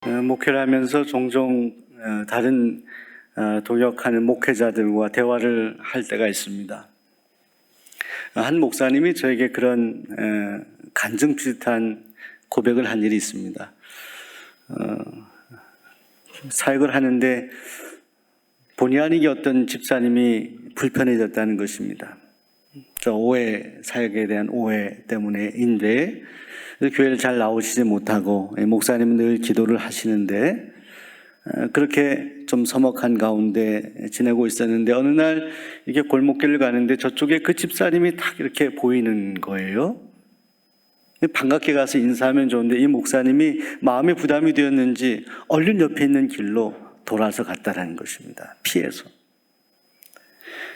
목회를 하면서 종종 다른 동역하는 목회자들과 대화를 할 때가 있습니다. 한 목사님이 저에게 그런 간증 비슷한 고백을 한 일이 있습니다. 사역을 하는데 본의 아니게 어떤 집사님이 불편해졌다는 것입니다. 오해, 사역에 대한 오해 때문에인데 교회를 잘 나오시지 못하고 목사님은 늘 기도를 하시는데 그렇게 좀 서먹한 가운데 지내고 있었는데 어느 날 이렇게 골목길을 가는데 저쪽에 그 집사님이 딱 이렇게 보이는 거예요. 반갑게 가서 인사하면 좋은데 이 목사님이 마음에 부담이 되었는지 얼른 옆에 있는 길로 돌아서 갔다라는 것입니다. 피해서.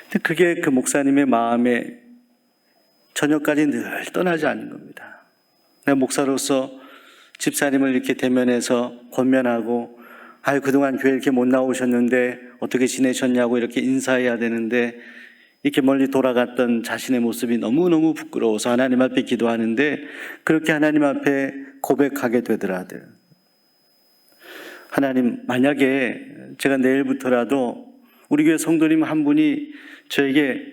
근데 그게 그 목사님의 마음에 저녁까지 늘 떠나지 않는 겁니다. 내가 목사로서 집사님을 이렇게 대면해서 권면하고 그동안 교회 이렇게 못 나오셨는데 어떻게 지내셨냐고 이렇게 인사해야 되는데 이렇게 멀리 돌아갔던 자신의 모습이 너무너무 부끄러워서 하나님 앞에 기도하는데 그렇게 하나님 앞에 고백하게 되더라고요. 하나님, 만약에 제가 내일부터라도 우리 교회 성도님 한 분이 저에게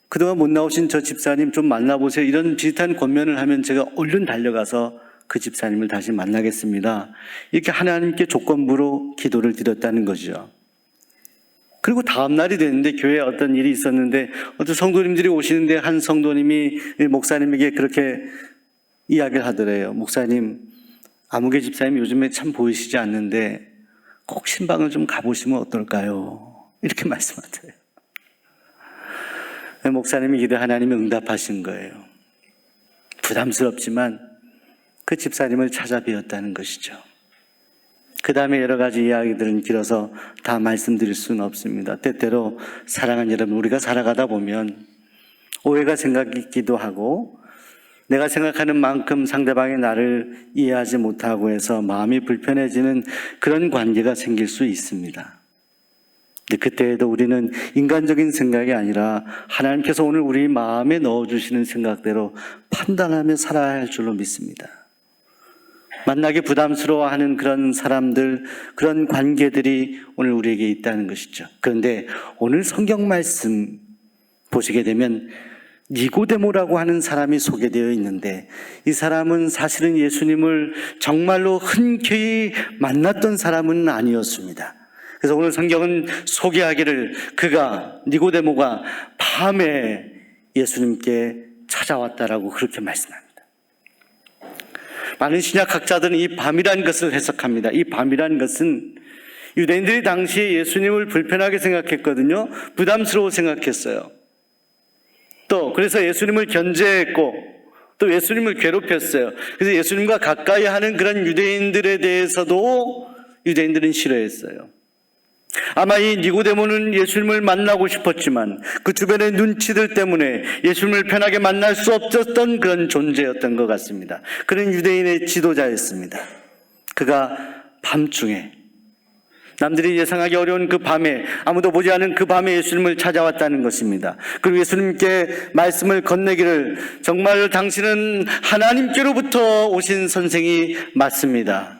그동안 못 나오신 저 집사님 좀 만나보세요 이런 비슷한 권면을 하면 제가 얼른 달려가서 그 집사님을 다시 만나겠습니다. 이렇게 하나님께 조건부로 기도를 드렸다는 거죠. 그리고 다음 날이 됐는데 교회에 어떤 일이 있었는데 어떤 성도님들이 오시는데 한 성도님이 목사님에게 그렇게 이야기를 하더래요. 목사님, 아무개 집사님 요즘에 참 보이시지 않는데 꼭 신방을 좀 가보시면 어떨까요? 이렇게 말씀하더래요. 목사님이 기도 하나님이 응답하신 거예요. 부담스럽지만 그 집사님을 찾아뵈었다는 것이죠. 그 다음에 여러 가지 이야기들은 길어서 다 말씀드릴 수는 없습니다. 때때로 사랑하는 여러분, 우리가 살아가다 보면 오해가 생기기도 하고 내가 생각하는 만큼 상대방이 나를 이해하지 못하고 해서 마음이 불편해지는 그런 관계가 생길 수 있습니다. 근데 그때에도 우리는 인간적인 생각이 아니라 하나님께서 오늘 우리 마음에 넣어주시는 생각대로 판단하며 살아야 할 줄로 믿습니다. 만나기 부담스러워하는 그런 사람들, 그런 관계들이 오늘 우리에게 있다는 것이죠. 그런데 오늘 성경 말씀 보시게 되면 니고데모라고 하는 사람이 소개되어 있는데 이 사람은 사실은 예수님을 정말로 흔쾌히 만났던 사람은 아니었습니다. 그래서 오늘 성경은 소개하기를 니고데모가 밤에 예수님께 찾아왔다라고 그렇게 말씀합니다. 많은 신약학자들은 이 밤이라는 것을 해석합니다. 이 밤이라는 것은 유대인들이 당시에 예수님을 불편하게 생각했거든요. 부담스러워 생각했어요. 그래서 예수님을 견제했고 또 예수님을 괴롭혔어요. 그래서 예수님과 가까이 하는 그런 유대인들에 대해서도 유대인들은 싫어했어요. 아마 이 니고데모는 예수님을 만나고 싶었지만 그 주변의 눈치들 때문에 예수님을 편하게 만날 수 없었던 그런 존재였던 것 같습니다. 그는 유대인의 지도자였습니다. 그가 밤중에 남들이 예상하기 어려운 그 밤에 아무도 보지 않은 그 밤에 예수님을 찾아왔다는 것입니다. 그리고 예수님께 말씀을 건네기를 정말 당신은 하나님께로부터 오신 선생이 맞습니다.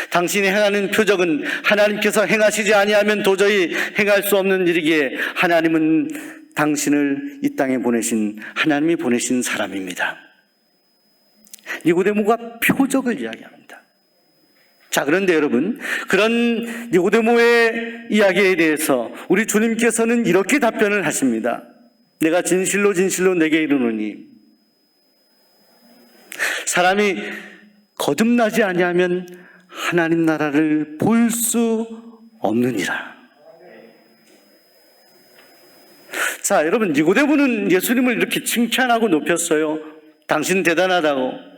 당신이 행하는 표적은 하나님께서 행하시지 아니하면 도저히 행할 수 없는 일이기에 하나님은 당신을 이 땅에 보내신 하나님이 보내신 사람입니다. 니고데모가 표적을 이야기합니다. 자, 그런데 여러분, 그런 니고데모의 이야기에 대해서 우리 주님께서는 이렇게 답변을 하십니다. 내가 진실로 진실로 내게 이르노니 사람이 거듭나지 아니하면 하나님 나라를 볼 수 없느니라. 자, 여러분, 니고데모는 예수님을 이렇게 칭찬하고 높였어요. 당신 대단하다고.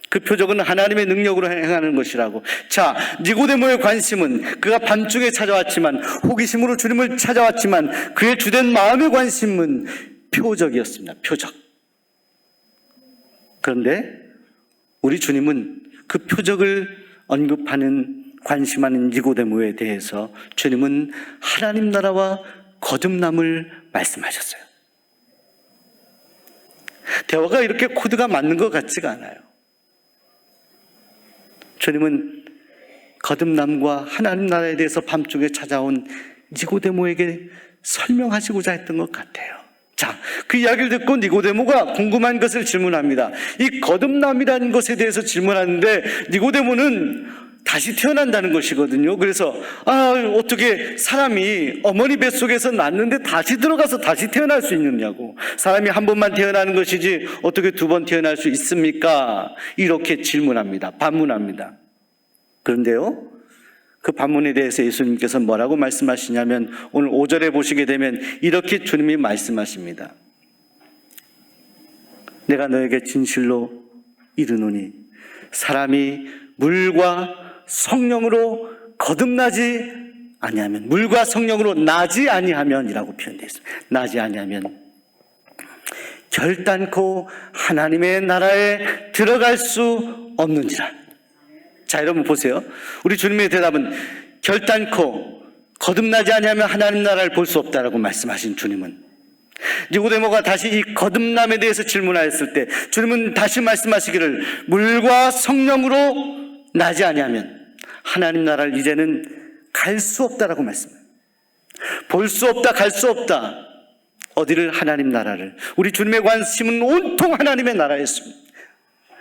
그 표적은 하나님의 능력으로 행하는 것이라고. 자, 니고데모의 관심은 그가 밤중에 찾아왔지만 호기심으로 주님을 찾아왔지만 그의 주된 마음의 관심은 표적이었습니다. 표적. 그런데 우리 주님은 그 표적을 언급하는 관심하는 니고데모에 대해서 주님은 하나님 나라와 거듭남을 말씀하셨어요. 대화가 이렇게 코드가 맞는 것 같지가 않아요. 주님은 거듭남과 하나님 나라에 대해서 밤중에 찾아온 니고데모에게 설명하시고자 했던 것 같아요. 자, 그 이야기를 듣고 니고데모가 궁금한 것을 질문합니다. 이 거듭남이라는 것에 대해서 질문하는데 니고데모는 다시 태어난다는 것이거든요. 그래서 어떻게 사람이 어머니 뱃속에서 낳는데 다시 들어가서 다시 태어날 수 있느냐고. 사람이 한 번만 태어나는 것이지 어떻게 두 번 태어날 수 있습니까? 이렇게 질문합니다. 반문합니다. 그런데요, 그 반문에 대해서 예수님께서 뭐라고 말씀하시냐면 오늘 5절에 보시게 되면 이렇게 주님이 말씀하십니다. 내가 너에게 진실로 이르노니 사람이 물과 성령으로 거듭나지 아니하면, 물과 성령으로 나지 아니하면이라고 표현되어 있습니다. 나지 아니하면 결단코 하나님의 나라에 들어갈 수 없는지라. 자, 여러분 보세요. 우리 주님의 대답은 결단코 거듭나지 아니하면 하나님 나라를 볼 수 없다라고 말씀하신 주님은, 니고데모가 다시 이 거듭남에 대해서 질문하였을 때 주님은 다시 말씀하시기를 물과 성령으로 나지 아니하면 하나님 나라를 이제는 갈 수 없다라고 말씀해요. 볼 수 없다, 갈 수 없다. 어디를? 하나님 나라를. 우리 주님의 관심은 온통 하나님의 나라였습니다.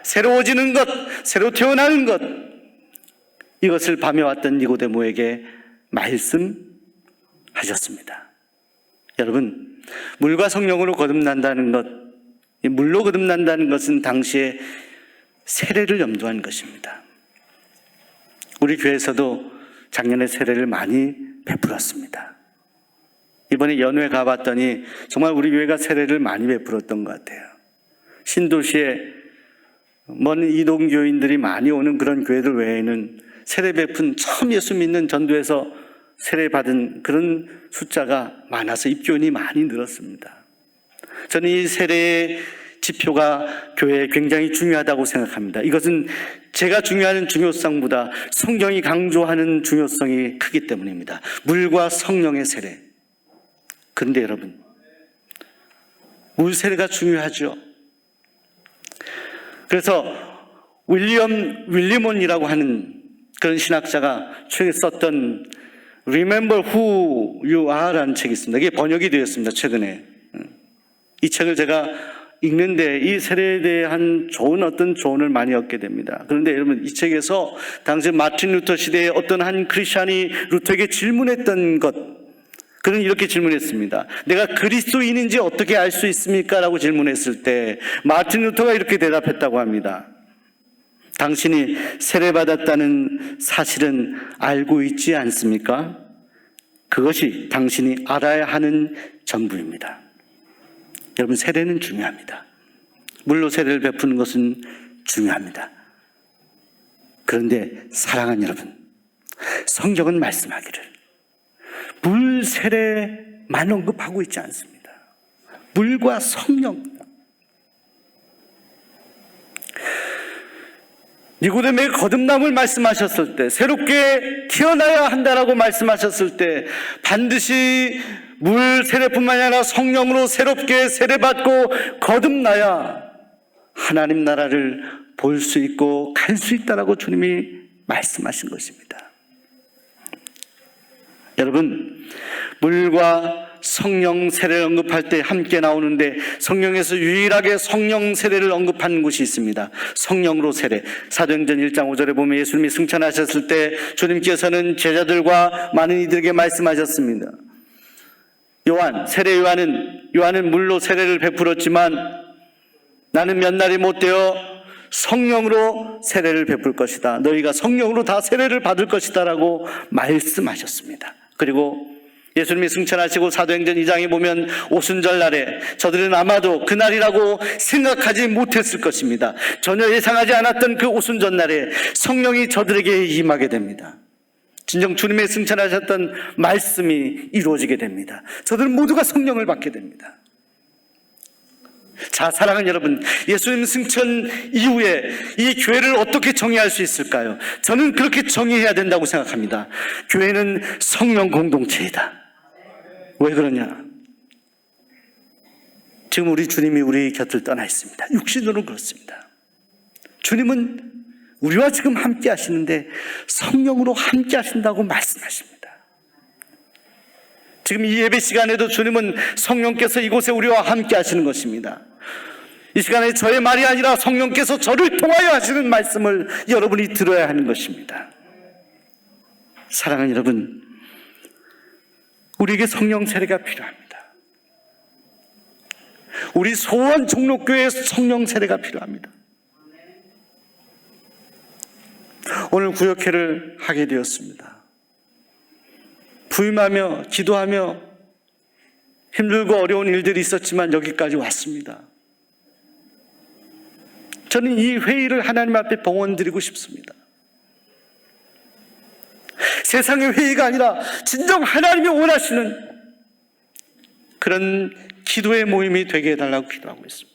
새로워지는 것, 새로 태어나는 것, 이것을 밤에왔던 니고데모에게 말씀하셨습니다. 여러분, 물과 성령으로 거듭난다는 것, 물로 거듭난다는 것은 당시에 세례를 염두한 것입니다. 우리 교회에서도 작년에 세례를 많이 베풀었습니다. 이번에 연회 가봤더니 정말 우리 교회가 세례를 많이 베풀었던 것 같아요. 신도시에 먼 이동교인들이 많이 오는 그런 교회들 외에는 세례 베푼, 처음 예수 믿는 전도에서 세례 받은 그런 숫자가 많아서 입교인이 많이 늘었습니다. 저는 이 세례의 지표가 교회에 굉장히 중요하다고 생각합니다. 이것은 제가 중요하는 중요성보다 성경이 강조하는 중요성이 크기 때문입니다. 물과 성령의 세례. 그런데 여러분, 물 세례가 중요하죠. 그래서 윌리몬이라고 하는 그런 신학자가 최근에 썼던 Remember Who You Are라는 책이 있습니다. 이게 번역이 되었습니다, 최근에. 이 책을 제가 읽는데 이 세례에 대한 좋은 어떤 조언을 많이 얻게 됩니다. 그런데 여러분, 이 책에서 당시 마틴 루터 시대에 어떤 한 크리스찬이 루터에게 질문했던 것, 그는 이렇게 질문했습니다. 내가 그리스도인인지 어떻게 알 수 있습니까? 라고 질문했을 때 마틴 루터가 이렇게 대답했다고 합니다. 당신이 세례받았다는 사실은 알고 있지 않습니까? 그것이 당신이 알아야 하는 전부입니다. 여러분, 세례는 중요합니다. 물로 세례를 베푸는 것은 중요합니다. 그런데 사랑하는 여러분, 성경은 말씀하기를 물 세례만 언급하고 있지 않습니다. 물과 성령. 니고데모의 거듭남을 말씀하셨을 때, 새롭게 태어나야 한다라고 말씀하셨을 때 반드시 물 세례뿐만 아니라 성령으로 새롭게 세례받고 거듭나야 하나님 나라를 볼 수 있고 갈 수 있다라고 주님이 말씀하신 것입니다. 여러분, 물과 성령 세례를 언급할 때 함께 나오는데 성령에서 유일하게 성령 세례를 언급하는 곳이 있습니다. 성령으로 세례. 사도행전 1장 5절에 보면 예수님이 승천하셨을 때 주님께서는 제자들과 많은 이들에게 말씀하셨습니다. 요한은 물로 세례를 베풀었지만 나는 몇 날이 못 되어 성령으로 세례를 베풀 것이다. 너희가 성령으로 다 세례를 받을 것이다 라고 말씀하셨습니다. 그리고 예수님이 승천하시고 사도행전 2장에 보면 오순절 날에 저들은 아마도 그날이라고 생각하지 못했을 것입니다. 전혀 예상하지 않았던 그 오순절 날에 성령이 저들에게 임하게 됩니다. 진정 주님의 승천하셨던 말씀이 이루어지게 됩니다. 저들은 모두가 성령을 받게 됩니다. 자, 사랑하는 여러분, 예수님 승천 이후에 이 교회를 어떻게 정의할 수 있을까요? 저는 그렇게 정의해야 된다고 생각합니다. 교회는 성령 공동체이다. 왜 그러냐? 지금 우리 주님이 우리 곁을 떠나 있습니다. 육신으로 그렇습니다. 주님은 우리와 지금 함께 하시는데 성령으로 함께 하신다고 말씀하십니다. 지금 이 예배 시간에도 주님은 성령께서 이곳에 우리와 함께 하시는 것입니다. 이 시간에 저의 말이 아니라 성령께서 저를 통하여 하시는 말씀을 여러분이 들어야 하는 것입니다. 사랑하는 여러분, 우리에게 성령 세례가 필요합니다. 우리 소원 종로교회에 성령 세례가 필요합니다. 오늘 구역회를 하게 되었습니다. 부임하며 기도하며 힘들고 어려운 일들이 있었지만 여기까지 왔습니다. 저는 이 회의를 하나님 앞에 봉헌드리고 싶습니다. 세상의 회의가 아니라 진정 하나님이 원하시는 그런 기도의 모임이 되게 해달라고 기도하고 있습니다.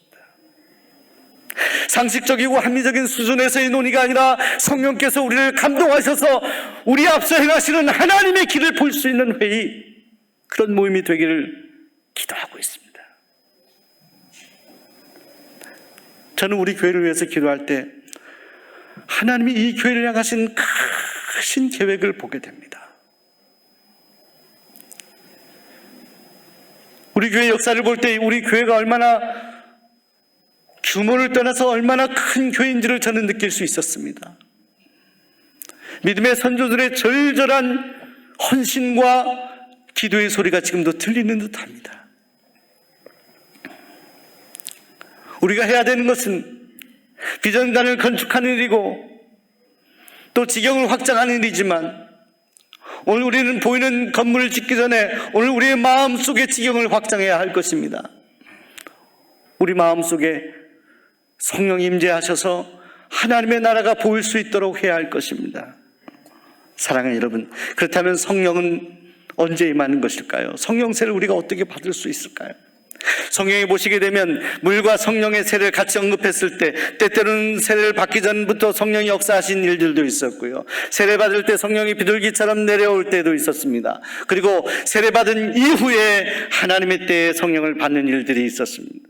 상식적이고 합리적인 수준에서의 논의가 아니라 성령께서 우리를 감동하셔서 우리 앞서 행하시는 하나님의 길을 볼 수 있는 회의, 그런 모임이 되기를 기도하고 있습니다. 저는 우리 교회를 위해서 기도할 때 하나님이 이 교회를 향하신 크신 계획을 보게 됩니다. 우리 교회 역사를 볼 때 우리 교회가 얼마나 규모를 떠나서 얼마나 큰 교회인지를 저는 느낄 수 있었습니다. 믿음의 선조들의 절절한 헌신과 기도의 소리가 지금도 들리는 듯합니다. 우리가 해야 되는 것은 비전단을 건축하는 일이고 또 지경을 확장하는 일이지만, 오늘 우리는 보이는 건물을 짓기 전에 오늘 우리의 마음속의 지경을 확장해야 할 것입니다. 우리 마음속에 성령이 임재하셔서 하나님의 나라가 보일 수 있도록 해야 할 것입니다. 사랑하는 여러분, 그렇다면 성령은 언제 임하는 것일까요? 성령 세를 우리가 어떻게 받을 수 있을까요? 성경에 보시게 되면 물과 성령의 세를 같이 언급했을 때 때때로는 세례를 받기 전부터 성령이 역사하신 일들도 있었고요, 세례 받을 때 성령이 비둘기처럼 내려올 때도 있었습니다. 그리고 세례 받은 이후에 하나님의 때에 성령을 받는 일들이 있었습니다.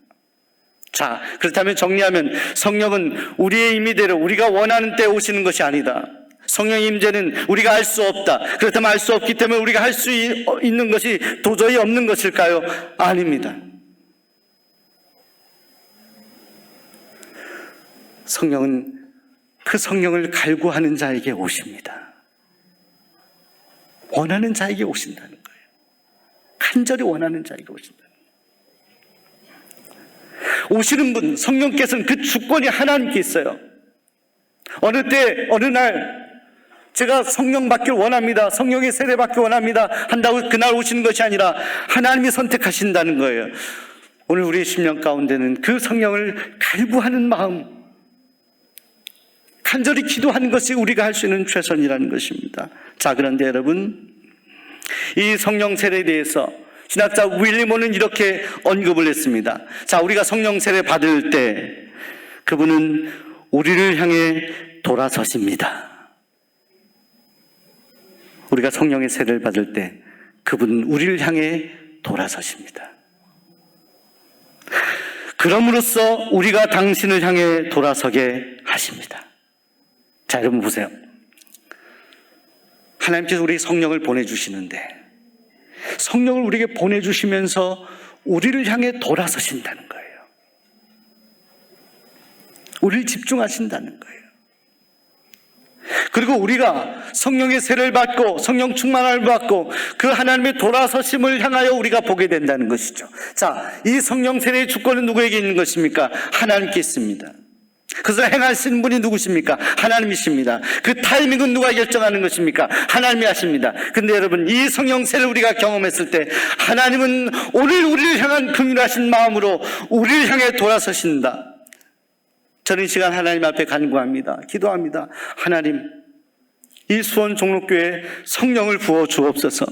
자, 그렇다면 정리하면 성령은 우리의 임의대로 우리가 원하는 때 오시는 것이 아니다. 성령의 임재는 우리가 알 수 없다. 그렇다면 알 수 없기 때문에 우리가 할 수 있는 것이 도저히 없는 것일까요? 아닙니다. 성령은 그 성령을 갈구하는 자에게 오십니다. 원하는 자에게 오신다는 거예요. 간절히 원하는 자에게 오신다는 거예요. 오시는 분, 성령께서는 그 주권이 하나님께 있어요. 어느 때 어느 날 제가 성령 받길 원합니다, 성령의 세례 받길 원합니다 한다고 그날 오시는 것이 아니라 하나님이 선택하신다는 거예요. 오늘 우리의 심령 가운데는 그 성령을 갈구하는 마음, 간절히 기도하는 것이 우리가 할 수 있는 최선이라는 것입니다. 자, 그런데 여러분, 이 성령 세례에 대해서 신학자 윌리모는 이렇게 언급을 했습니다. 자, 우리가 성령 세례 받을 때 그분은 우리를 향해 돌아서십니다. 우리가 성령의 세례를 받을 때 그분은 우리를 향해 돌아서십니다. 그럼으로써 우리가 당신을 향해 돌아서게 하십니다. 자, 여러분 보세요. 하나님께서 우리 성령을 보내주시는데 성령을 우리에게 보내주시면서 우리를 향해 돌아서신다는 거예요. 우리를 집중하신다는 거예요. 그리고 우리가 성령의 세례를 받고 성령 충만함을 받고 그 하나님의 돌아서심을 향하여 우리가 보게 된다는 것이죠. 자, 이 성령 세례의 주권은 누구에게 있는 것입니까? 하나님께 있습니다. 그것을 행하시는 분이 누구십니까? 하나님이십니다. 그 타이밍은 누가 결정하는 것입니까? 하나님이 하십니다. 근데 여러분, 이 성령 세례를 우리가 경험했을 때 하나님은 오늘 우리를 향한 긍휼하신 마음으로 우리를 향해 돌아서신다. 저는 이 시간 하나님 앞에 간구합니다. 기도합니다. 하나님, 이 수원 종로교회에 성령을 부어 주옵소서.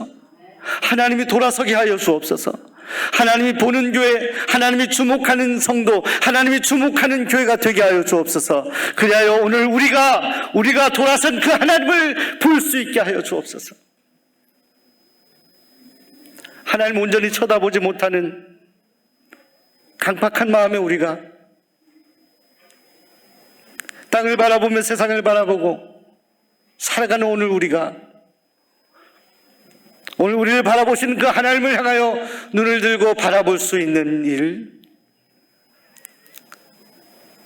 하나님이 돌아서게 하여 주옵소서. 하나님이 보는 교회, 하나님이 주목하는 성도, 하나님이 주목하는 교회가 되게 하여 주옵소서. 그리하여 오늘 우리가 돌아선 그 하나님을 볼 수 있게 하여 주옵소서. 하나님 온전히 쳐다보지 못하는 강팍한 마음에 우리가 땅을 바라보며 세상을 바라보고 살아가는 오늘 우리를 바라보시는 그 하나님을 향하여 눈을 들고 바라볼 수 있는 일,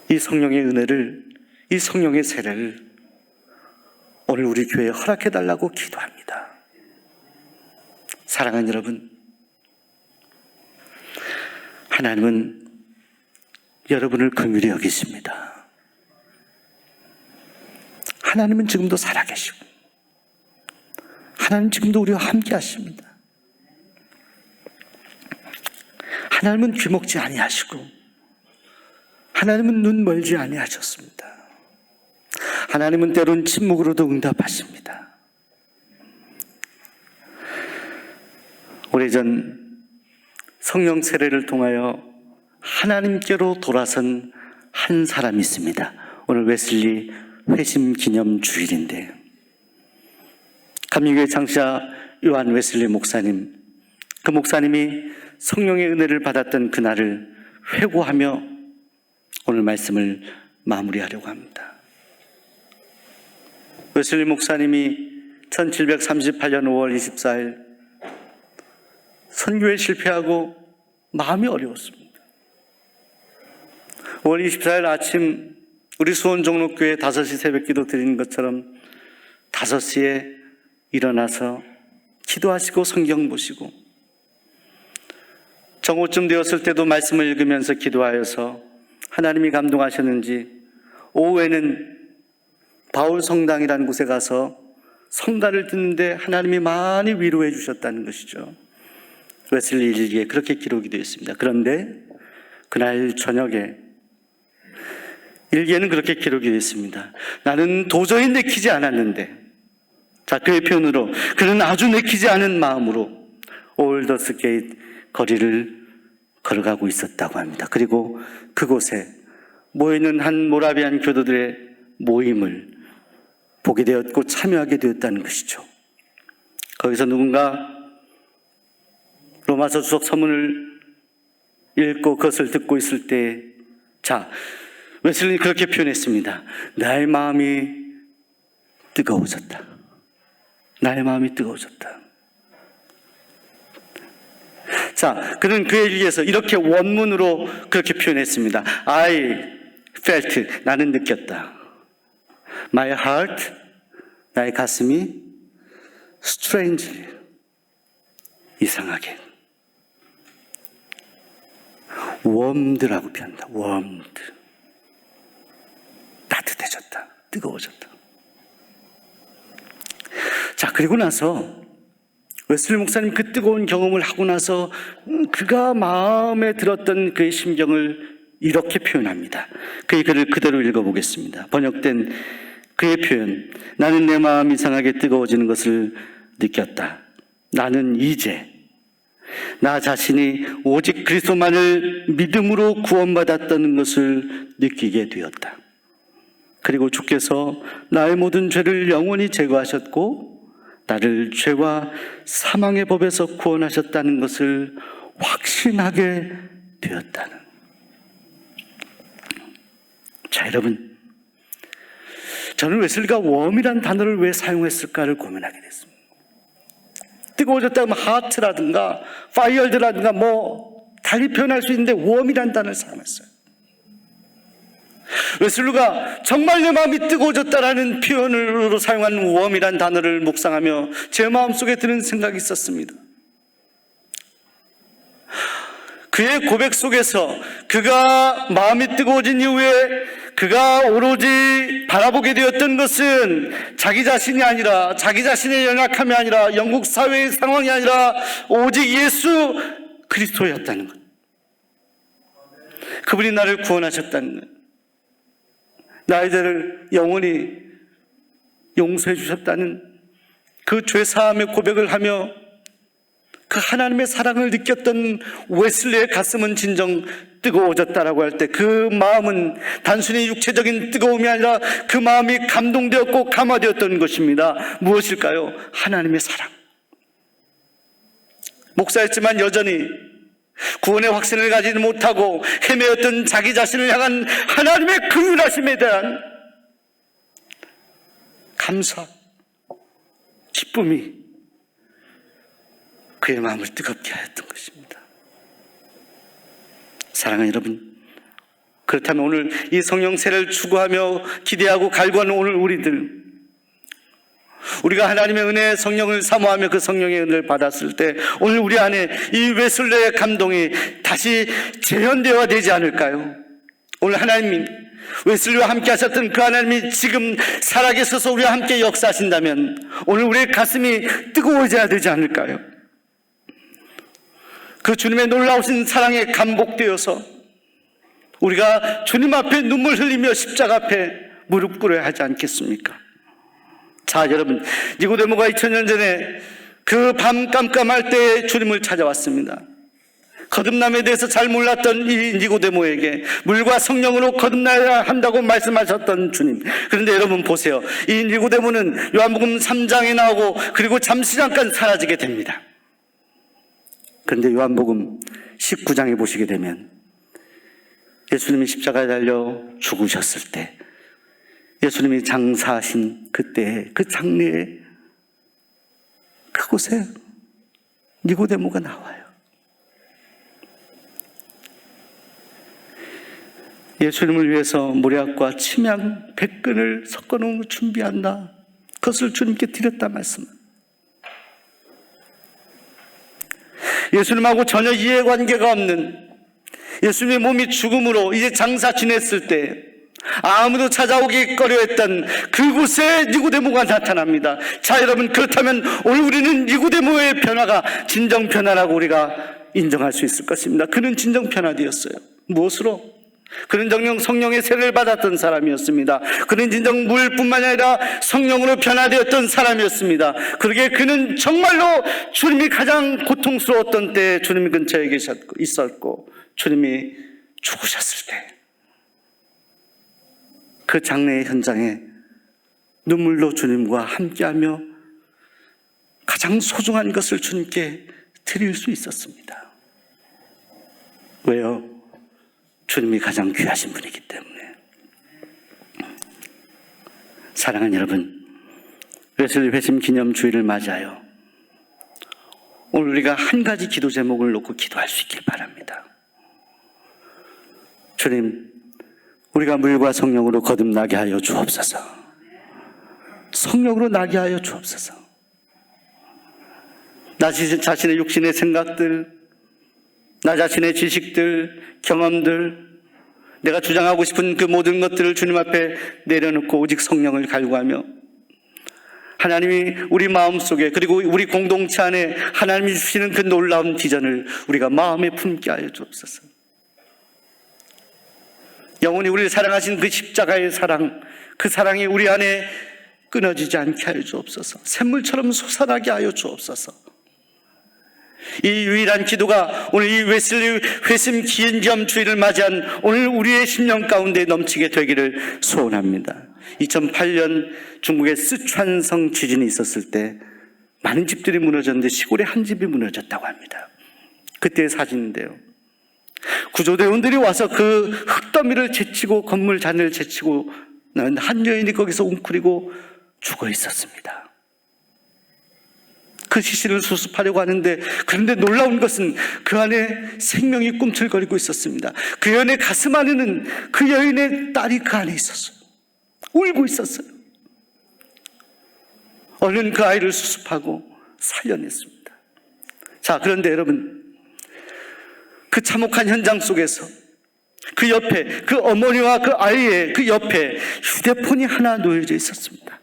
이 성령의 은혜를, 이 성령의 세례를 오늘 우리 교회에 허락해달라고 기도합니다. 사랑하는 여러분, 하나님은 여러분을 긍휼히 여기십니다. 하나님은 지금도 살아계시고 하나님 지금도 우리와 함께 하십니다. 하나님은 귀먹지 아니하시고 하나님은 눈 멀지 아니하셨습니다. 하나님은 때론 침묵으로도 응답하십니다. 오래전 성령 세례를 통하여 하나님께로 돌아선 한 사람이 있습니다. 오늘 웨슬리 회심 기념 주일인데 감리교회 창시자 요한 웨슬리 목사님, 그 목사님이 성령의 은혜를 받았던 그날을 회고하며 오늘 말씀을 마무리하려고 합니다. 웨슬리 목사님이 1738년 5월 24일 선교에 실패하고 마음이 어려웠습니다. 5월 24일 아침 우리 수원 종로교회 5시 새벽기도 드리는 것처럼 5시에 일어나서 기도하시고 성경 보시고 정오쯤 되었을 때도 말씀을 읽으면서 기도하여서 하나님이 감동하셨는지 오후에는 바울 성당이라는 곳에 가서 성가를 듣는데 하나님이 많이 위로해 주셨다는 것이죠. 웨슬리 일기에 그렇게 기록이 되어 있습니다. 그런데 그날 저녁에 일기에는 그렇게 기록이 되어 있습니다. 나는 도저히 내키지 않았는데, 자, 그의 표현으로 그는 아주 내키지 않은 마음으로 올더스 게이트 거리를 걸어가고 있었다고 합니다. 그리고 그곳에 모여있는 한 모라비안 교도들의 모임을 보게 되었고 참여하게 되었다는 것이죠. 거기서 누군가 로마서 주석 서문을 읽고 그것을 듣고 있을 때, 자, 웨슬리는 그렇게 표현했습니다. 나의 마음이 뜨거워졌다. 나의 마음이 뜨거워졌다. 자, 그는 그의 일기에서 이렇게 원문으로 그렇게 표현했습니다. I felt, 나는 느꼈다. My heart, 나의 가슴이 strangely, 이상하게 warmed라고 표현한다. warmed, 따뜻해졌다. 뜨거워졌다. 자, 그리고 나서 웨슬리 목사님 그 뜨거운 경험을 하고 나서 그가 마음에 들었던 그의 심경을 이렇게 표현합니다. 그의 글을 그대로 읽어보겠습니다. 번역된 그의 표현, 나는 내 마음이 이상하게 뜨거워지는 것을 느꼈다. 나는 이제 나 자신이 오직 그리스도만을 믿음으로 구원받았다는 것을 느끼게 되었다. 그리고 주께서 나의 모든 죄를 영원히 제거하셨고 나를 죄와 사망의 법에서 구원하셨다는 것을 확신하게 되었다는. 자, 여러분, 저는 웨슬리가 웜이란 단어를 왜 사용했을까를 고민하게 됐습니다. 뜨거워졌다 하면 하트라든가 파이어드라든가 뭐 달리 표현할 수 있는데 웜이란 단어를 사용했어요. 웨슬리가 정말 내 마음이 뜨거워졌다라는 표현으로 사용한 웜이란 단어를 묵상하며 제 마음속에 드는 생각이 있었습니다. 그의 고백 속에서 그가 마음이 뜨거워진 이후에 그가 오로지 바라보게 되었던 것은 자기 자신이 아니라, 자기 자신의 연약함이 아니라, 영국 사회의 상황이 아니라 오직 예수 그리스도였다는 것. 그분이 나를 구원하셨다는 것. 나의 죄를 영원히 용서해 주셨다는 그 죄사함의 고백을 하며 그 하나님의 사랑을 느꼈던 웨슬리의 가슴은 진정 뜨거워졌다라고 할 때 그 마음은 단순히 육체적인 뜨거움이 아니라 그 마음이 감동되었고 감화되었던 것입니다. 무엇일까요? 하나님의 사랑. 목사였지만 여전히 구원의 확신을 가지지 못하고 헤매었던 자기 자신을 향한 하나님의 긍휼하심에 대한 감사, 기쁨이 그의 마음을 뜨겁게 하였던 것입니다. 사랑하는 여러분, 그렇다면 오늘 이 성령 세례를 추구하며 기대하고 갈구하는 오늘 우리가 하나님의 은혜 성령을 사모하며 그 성령의 은혜를 받았을 때 오늘 우리 안에 이 웨슬레의 감동이 다시 재현되어야 되지 않을까요? 오늘 하나님이 웨슬리와 함께 하셨던 그 하나님이 지금 살아계셔서 우리와 함께 역사하신다면 오늘 우리의 가슴이 뜨거워져야 되지 않을까요? 그 주님의 놀라우신 사랑에 감복되어서 우리가 주님 앞에 눈물 흘리며 십자가 앞에 무릎 꿇어야 하지 않겠습니까? 자, 여러분, 니고데모가 2000년 전에 그 밤 깜깜할 때에 주님을 찾아왔습니다. 거듭남에 대해서 잘 몰랐던 이 니고데모에게 물과 성령으로 거듭나야 한다고 말씀하셨던 주님. 그런데 여러분 보세요. 이 니고데모는 요한복음 3장에 나오고 그리고 잠시 잠깐 사라지게 됩니다. 그런데 요한복음 19장에 보시게 되면 예수님이 십자가에 달려 죽으셨을 때 예수님이 장사하신 그때 그 장례에 그곳에 니고데모가 나와요. 예수님을 위해서 모략과 침향 100근을 섞어놓은 준비한다. 그것을 주님께 드렸다 말씀. 예수님하고 전혀 이해관계가 없는 예수님의 몸이 죽음으로 이제 장사 지냈을 때 아무도 찾아오기 꺼려했던 그곳에 니고데모가 나타납니다. 자, 여러분, 그렇다면 오늘 우리는 니고데모의 변화가 진정 변화라고 우리가 인정할 수 있을 것입니다. 그는 진정 변화되었어요. 무엇으로? 그는 정령 성령의 세례를 받았던 사람이었습니다. 그는 진정 물뿐만 아니라 성령으로 변화되었던 사람이었습니다. 그러기에 그는 정말로 주님이 가장 고통스러웠던 때에 주님이 근처에 있었고 주님이 죽으셨을 때 그 장례의 현장에 눈물로 주님과 함께하며 가장 소중한 것을 주님께 드릴 수 있었습니다. 왜요? 주님이 가장 귀하신 분이기 때문에. 사랑하는 여러분, 웨슬리 회심 기념 주일을 맞이하여 오늘 우리가 한 가지 기도 제목을 놓고 기도할 수 있길 바랍니다. 주님, 우리가 물과 성령으로 거듭나게 하여 주옵소서. 성령으로 나게 하여 주옵소서. 나 자신의 육신의 생각들, 나 자신의 지식들, 경험들, 내가 주장하고 싶은 그 모든 것들을 주님 앞에 내려놓고 오직 성령을 갈구하며 하나님이 우리 마음속에 그리고 우리 공동체 안에 하나님이 주시는 그 놀라운 비전을 우리가 마음에 품게 하여 주옵소서. 영원히 우리를 사랑하신 그 십자가의 사랑, 그 사랑이 우리 안에 끊어지지 않게 하여 주옵소서. 샘물처럼 솟아나게 하여 주옵소서. 이 유일한 기도가 오늘 이 웨슬리 회심 기념 주일을 맞이한 오늘 우리의 심령 가운데 넘치게 되기를 소원합니다. 2008년 중국의 쓰촨성 지진이 있었을 때 많은 집들이 무너졌는데 시골에 한 집이 무너졌다고 합니다. 그때의 사진인데요. 구조대원들이 와서 그 흙더미를 제치고 건물 잔을 제치고 한 여인이 거기서 웅크리고 죽어 있었습니다. 그 시신을 수습하려고 하는데 그런데 놀라운 것은 그 안에 생명이 꿈틀거리고 있었습니다. 그 여인의 가슴 안에는 그 여인의 딸이 그 안에 있었어요. 울고 있었어요. 얼른 그 아이를 수습하고 살려냈습니다. 자, 그런데 여러분, 그 참혹한 현장 속에서 그 옆에 그 어머니와 그 아이의 그 옆에 휴대폰이 하나 놓여져 있었습니다.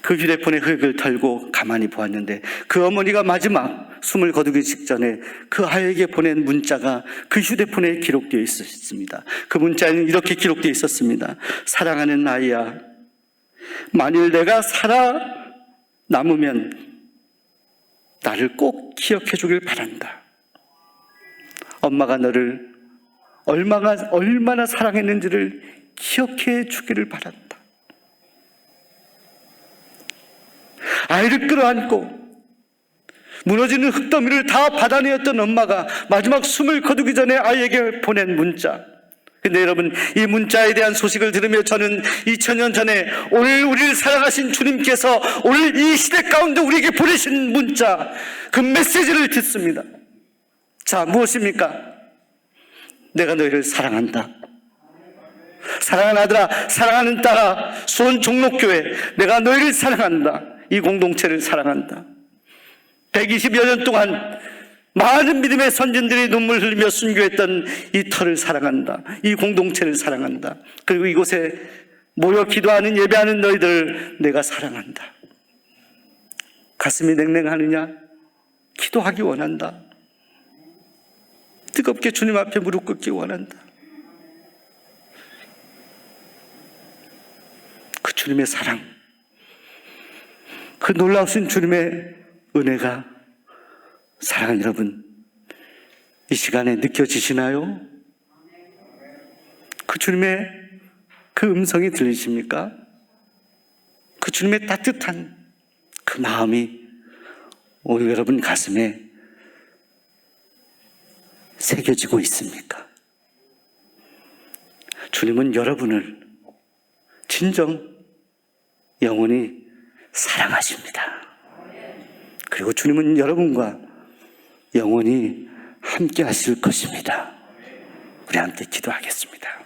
그 휴대폰의 흙을 털고 가만히 보았는데 그 어머니가 마지막 숨을 거두기 직전에 그 아이에게 보낸 문자가 그 휴대폰에 기록되어 있었습니다. 그 문자에는 이렇게 기록되어 있었습니다. 사랑하는 아이야, 만일 내가 살아남으면 나를 꼭 기억해 주길 바란다. 엄마가 너를 얼마나 사랑했는지를 기억해 주기를 바란다. 아이를 끌어안고 무너지는 흙더미를 다 받아내었던 엄마가 마지막 숨을 거두기 전에 아이에게 보낸 문자, 근데 여러분, 이 문자에 대한 소식을 들으며 저는 2000년 전에 오늘 우리를 사랑하신 주님께서 오늘 이 시대 가운데 우리에게 보내신 문자, 그 메시지를 듣습니다. 자, 무엇입니까? 내가 너희를 사랑한다. 사랑하는 아들아, 사랑하는 딸아, 수원 종록교회, 내가 너희를 사랑한다. 이 공동체를 사랑한다. 120여 년 동안 많은 믿음의 선진들이 눈물 흘리며 순교했던 이 터를 사랑한다. 이 공동체를 사랑한다. 그리고 이곳에 모여 기도하는 예배하는 너희들을 내가 사랑한다. 가슴이 냉랭하느냐? 기도하기 원한다. 뜨겁게 주님 앞에 무릎 꿇기 원한다. 그 주님의 사랑, 그 놀라우신 주님의 은혜가 사랑하는 여러분, 이 시간에 느껴지시나요? 그 주님의 그 음성이 들리십니까? 그 주님의 따뜻한 그 마음이 오늘 여러분 가슴에 새겨지고 있습니까? 주님은 여러분을 진정 영원히 사랑하십니다. 그리고 주님은 여러분과 영원히 함께 하실 것입니다. 우리 함께 기도하겠습니다.